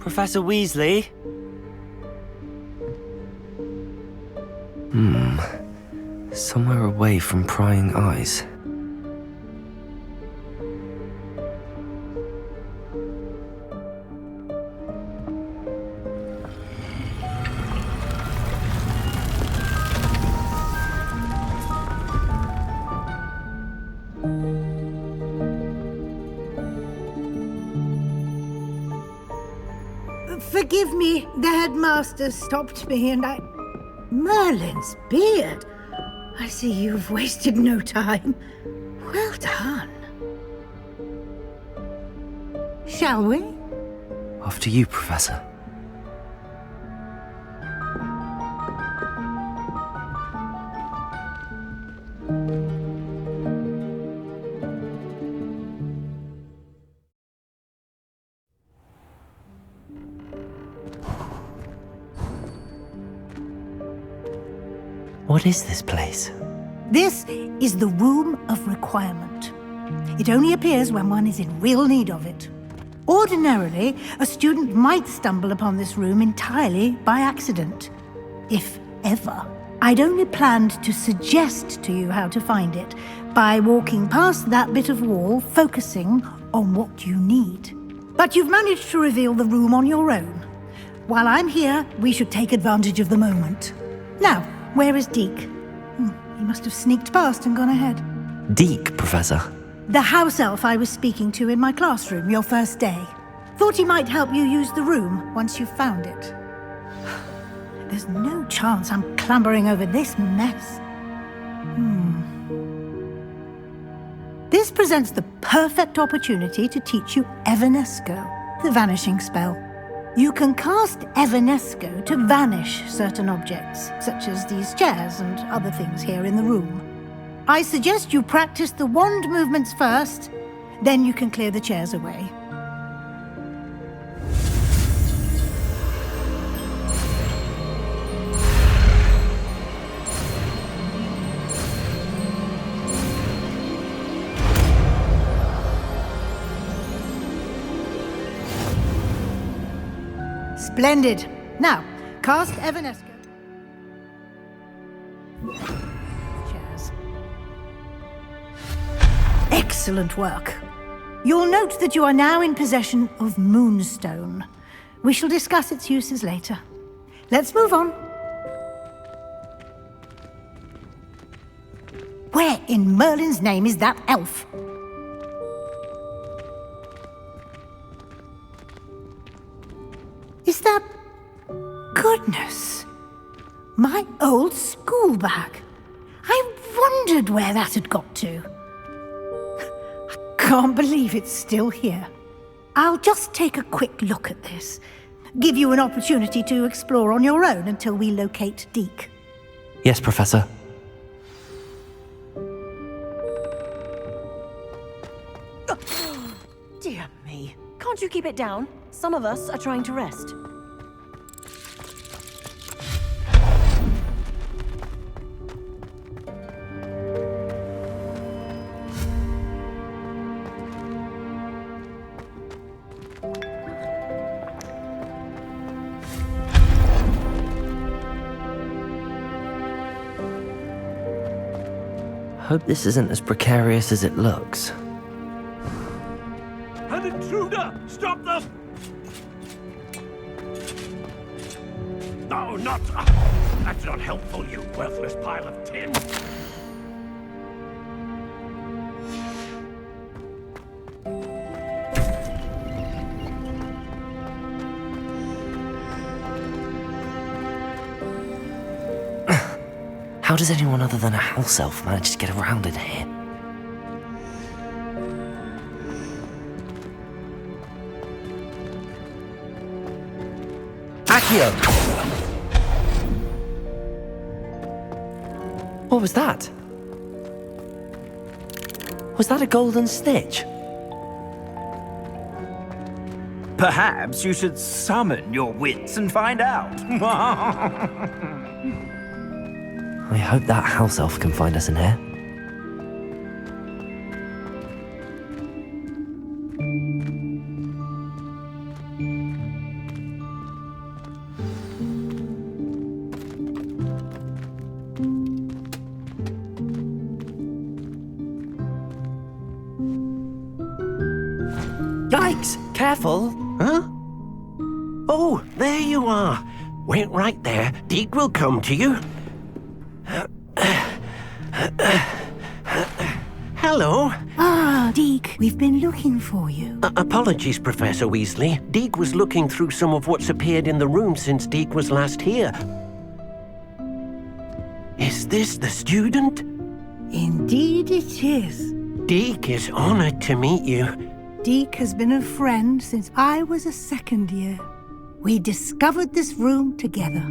Professor Weasley? Somewhere away from prying eyes. Forgive me, the headmaster stopped me and I... Merlin's beard! I see you've wasted no time. Well done. Shall we? After you, Professor. What is this place? This is the Room of Requirement. It only appears when one is in real need of it. Ordinarily, a student might stumble upon this room entirely by accident, if ever. I'd only planned to suggest to you how to find it by walking past that bit of wall, focusing on what you need. But you've managed to reveal the room on your own. While I'm here, we should take advantage of the moment. Now, where is Deke? He must have sneaked past and gone ahead. Deke, Professor. The house elf I was speaking to in my classroom your first day. Thought he might help you use the room once you've found it. There's no chance I'm clambering over this mess. This presents the perfect opportunity to teach you Evanesco, the vanishing spell. You can cast Evanesco to vanish certain objects, such as these chairs and other things here in the room. I suggest you practice the wand movements first, then you can clear the chairs away. Splendid. Now, cast Evanesco. Chairs. Excellent work. You'll note that you are now in possession of Moonstone. We shall discuss its uses later. Let's move on. Where in Merlin's name is that elf? Is that... Goodness! My old school bag. I wondered where that had got to. I can't believe it's still here. I'll just take a quick look at this. Give you an opportunity to explore on your own until we locate Deke. Yes, Professor. Dear me. Can't you keep it down? Some of us are trying to rest. Hope this isn't as precarious as it looks. An intruder! Stop them! No, not... that's not helpful, you worthless pile of tin! How does anyone other than a house elf manage to get around in here? Accio! What was that? Was that a golden stitch? Perhaps you should summon your wits and find out. I hope that house elf can find us in here. Yikes! Careful! Huh? Oh, there you are. Wait right there. Deke will come to you. Hello. Ah, Deke, we've been looking for you. Apologies, Professor Weasley. Deke was looking through some of what's appeared in the room since Deke was last here. Is this the student? Indeed it is. Deke is honored to meet you. Deke has been a friend since I was a second year. We discovered this room together.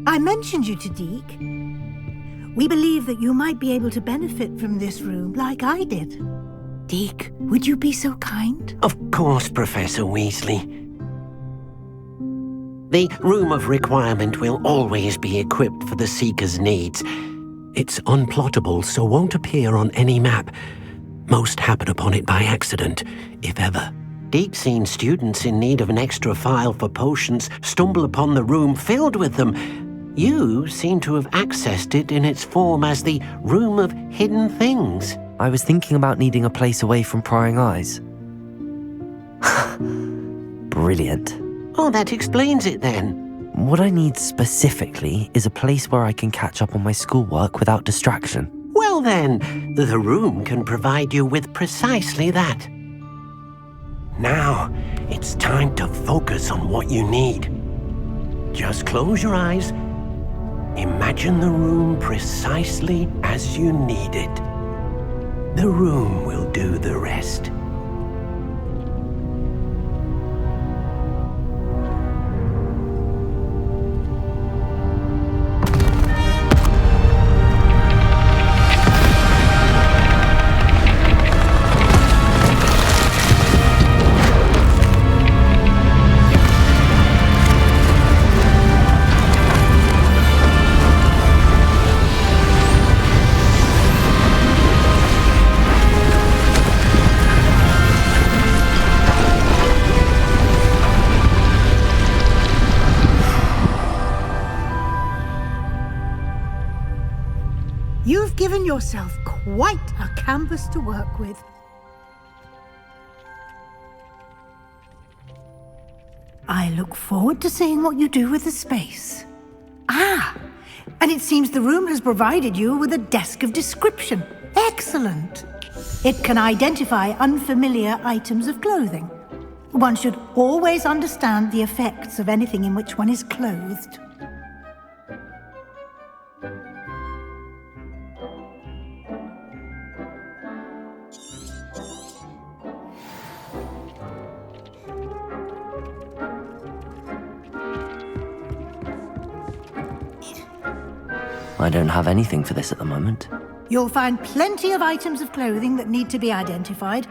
I mentioned you to Deke. We believe that you might be able to benefit from this room like I did. Deke, would you be so kind? Of course, Professor Weasley. The Room of Requirement will always be equipped for the Seeker's needs. It's unplottable, so won't appear on any map. Most happen upon it by accident, if ever. Deke's seen students in need of an extra file for potions stumble upon the room filled with them. You seem to have accessed it in its form as the Room of Hidden Things. I was thinking about needing a place away from prying eyes. Brilliant. Oh, that explains it then. What I need specifically is a place where I can catch up on my schoolwork without distraction. Well then, the room can provide you with precisely that. Now, it's time to focus on what you need. Just close your eyes. Imagine the room precisely as you need it. The room will do the rest. You've given yourself quite a canvas to work with. I look forward to seeing what you do with the space. Ah, and it seems the room has provided you with a desk of description. Excellent. It can identify unfamiliar items of clothing. One should always understand the effects of anything in which one is clothed. I don't have anything for this at the moment. You'll find plenty of items of clothing that need to be identified.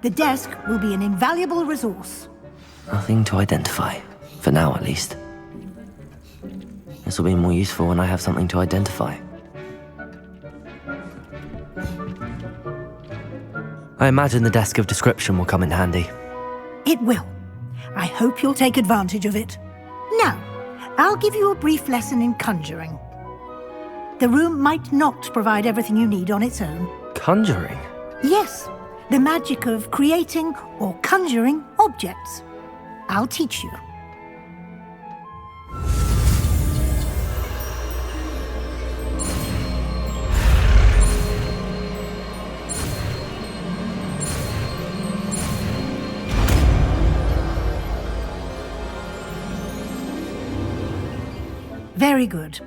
The desk will be an invaluable resource. Nothing to identify. For now, at least. This will be more useful when I have something to identify. I imagine the desk of description will come in handy. It will. I hope you'll take advantage of it. Now, I'll give you a brief lesson in conjuring. The room might not provide everything you need on its own. Conjuring? Yes, the magic of creating or conjuring objects. I'll teach you. Very good.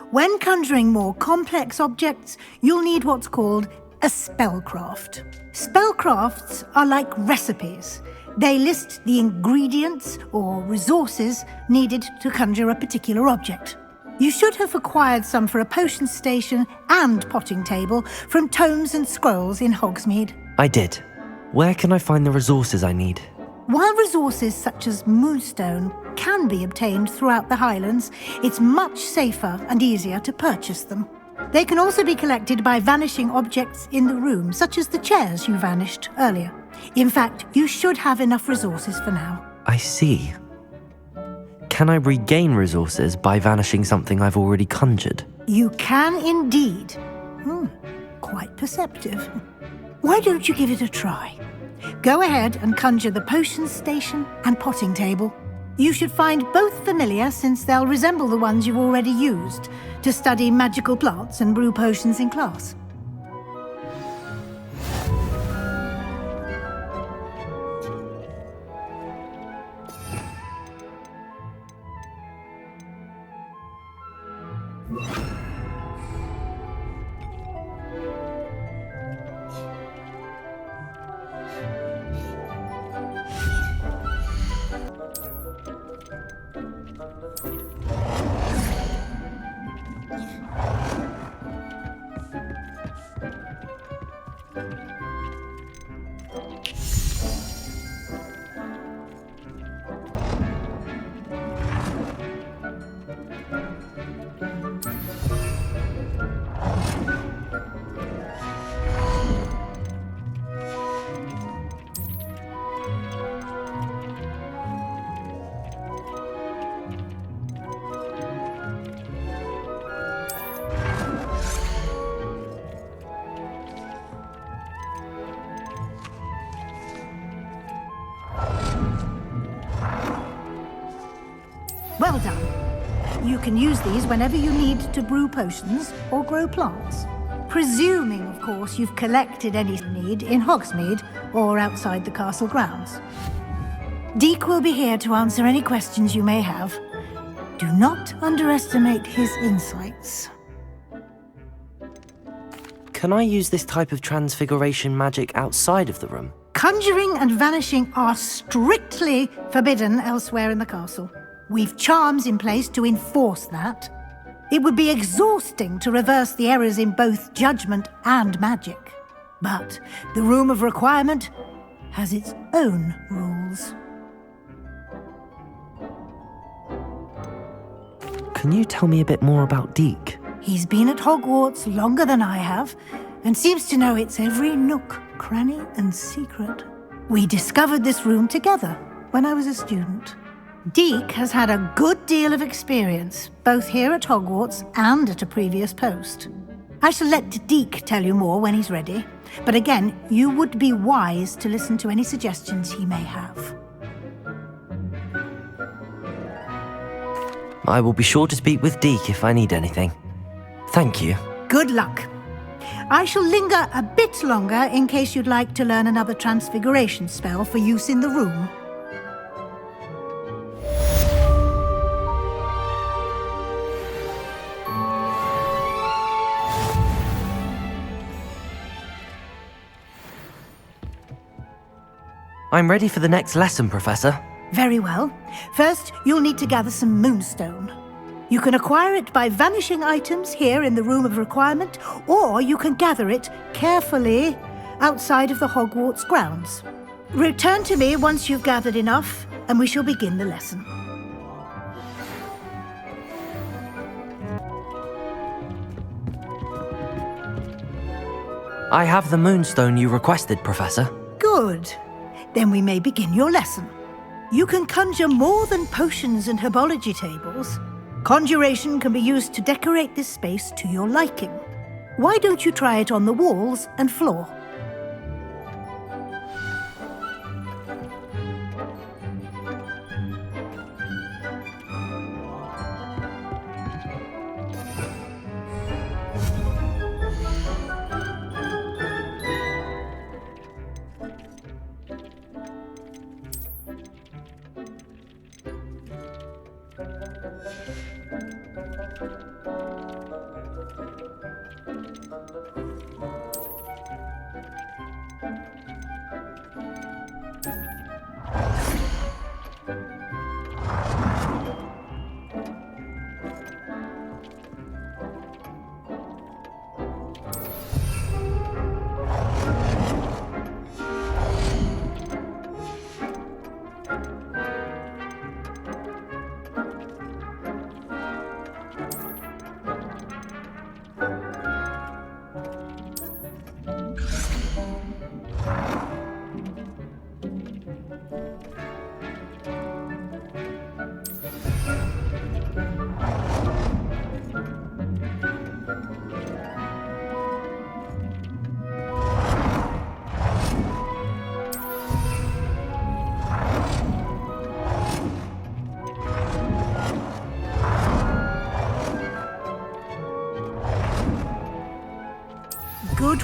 When conjuring more complex objects, you'll need what's called a spellcraft. Spellcrafts are like recipes. They list the ingredients or resources needed to conjure a particular object. You should have acquired some for a potion station and potting table from tomes and scrolls in Hogsmeade. I did. Where can I find the resources I need? While resources such as moonstone can be obtained throughout the Highlands, it's much safer and easier to purchase them. They can also be collected by vanishing objects in the room, such as the chairs you vanished earlier. In fact, you should have enough resources for now. I see. Can I regain resources by vanishing something I've already conjured? You can indeed. Quite perceptive. Why don't you give it a try? Go ahead and conjure the potions station and potting table. You should find both familiar since they'll resemble the ones you've already used to study magical plants and brew potions in class. Well done. You can use these whenever you need to brew potions or grow plants. Presuming, of course, you've collected any need in Hogsmeade or outside the castle grounds. Deek will be here to answer any questions you may have. Do not underestimate his insights. Can I use this type of transfiguration magic outside of the room? Conjuring and vanishing are strictly forbidden elsewhere in the castle. We've charms in place to enforce that. It would be exhausting to reverse the errors in both judgment and magic. But the Room of Requirement has its own rules. Can you tell me a bit more about Deek? He's been at Hogwarts longer than I have, and seems to know its every nook, cranny, and secret. We discovered this room together when I was a student. Deek has had a good deal of experience, both here at Hogwarts and at a previous post. I shall let Deek tell you more when he's ready, but again, you would be wise to listen to any suggestions he may have. I will be sure to speak with Deek if I need anything. Thank you. Good luck. I shall linger a bit longer in case you'd like to learn another transfiguration spell for use in the room. I'm ready for the next lesson, Professor. Very well. First, you'll need to gather some moonstone. You can acquire it by vanishing items here in the Room of Requirement, or you can gather it carefully outside of the Hogwarts grounds. Return to me once you've gathered enough, and we shall begin the lesson. I have the moonstone you requested, Professor. Good. Then we may begin your lesson. You can conjure more than potions and herbology tables. Conjuration can be used to decorate this space to your liking. Why don't you try it on the walls and floor?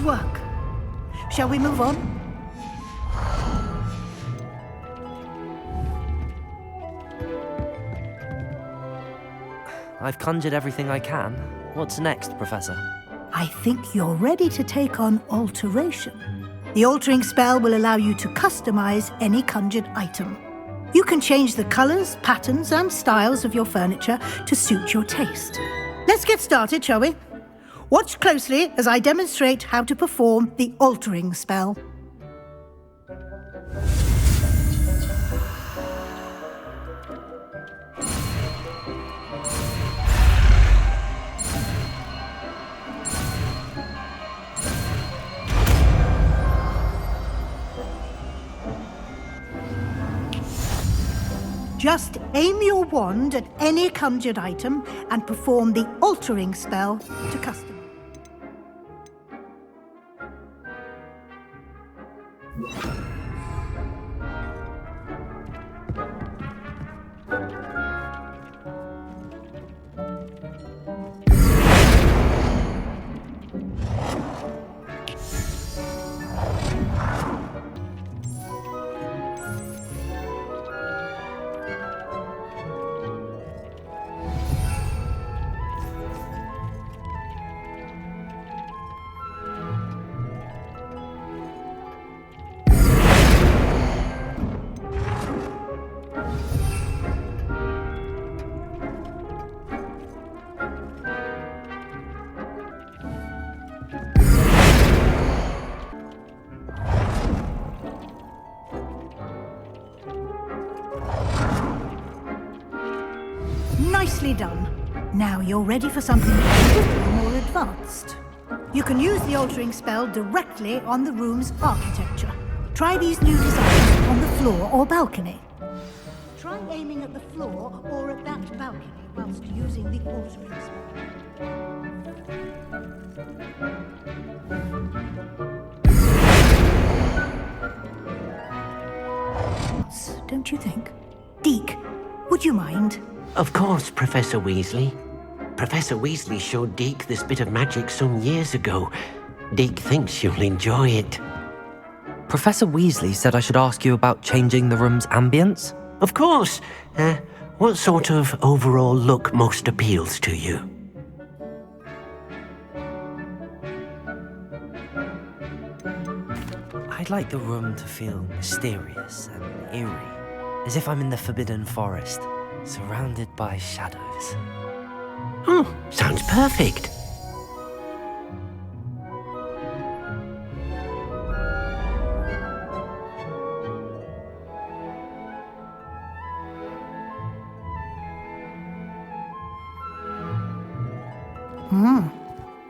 work. Shall we move on? I've conjured everything I can. What's next, Professor? I think you're ready to take on alteration. The altering spell will allow you to customize any conjured item. You can change the colors, patterns, and styles of your furniture to suit your taste. Let's get started, shall we? Watch closely as I demonstrate how to perform the altering spell. Just aim your wand at any conjured item and perform the altering spell to custom. Nicely done. Now you're ready for something a little more advanced. You can use the altering spell directly on the room's architecture. Try these new designs on the floor or balcony. Try aiming at the floor or at that balcony whilst using the altering spell. Don't you think? Deke, would you mind? Of course, Professor Weasley. Professor Weasley showed Deke this bit of magic some years ago. Deke thinks you'll enjoy it. Professor Weasley said I should ask you about changing the room's ambience? Of course. What sort of overall look most appeals to you? I'd like the room to feel mysterious and eerie, as if I'm in the Forbidden Forest, surrounded by shadows. Oh, sounds perfect.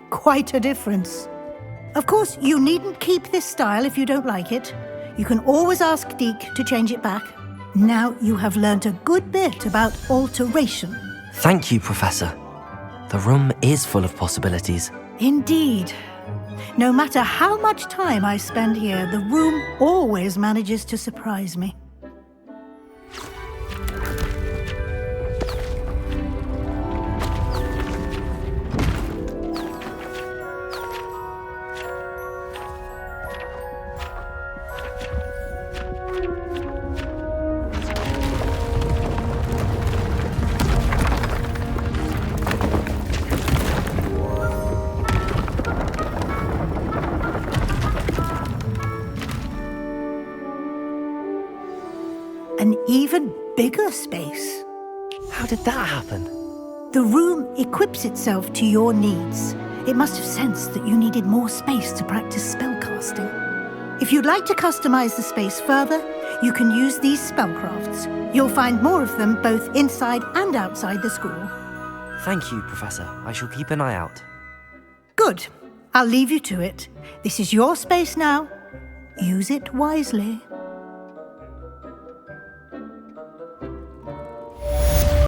Quite a difference. Of course, you needn't keep this style if you don't like it. You can always ask Deke to change it back. Now you have learnt a good bit about alteration. Thank you, Professor. The room is full of possibilities. Indeed. No matter how much time I spend here, the room always manages to surprise me. An even bigger space. How did that happen? The room equips itself to your needs. It must have sensed that you needed more space to practice spellcasting. If you'd like to customize the space further, you can use these spellcrafts. You'll find more of them both inside and outside the school. Thank you, Professor. I shall keep an eye out. Good. I'll leave you to it. This is your space now. Use it wisely.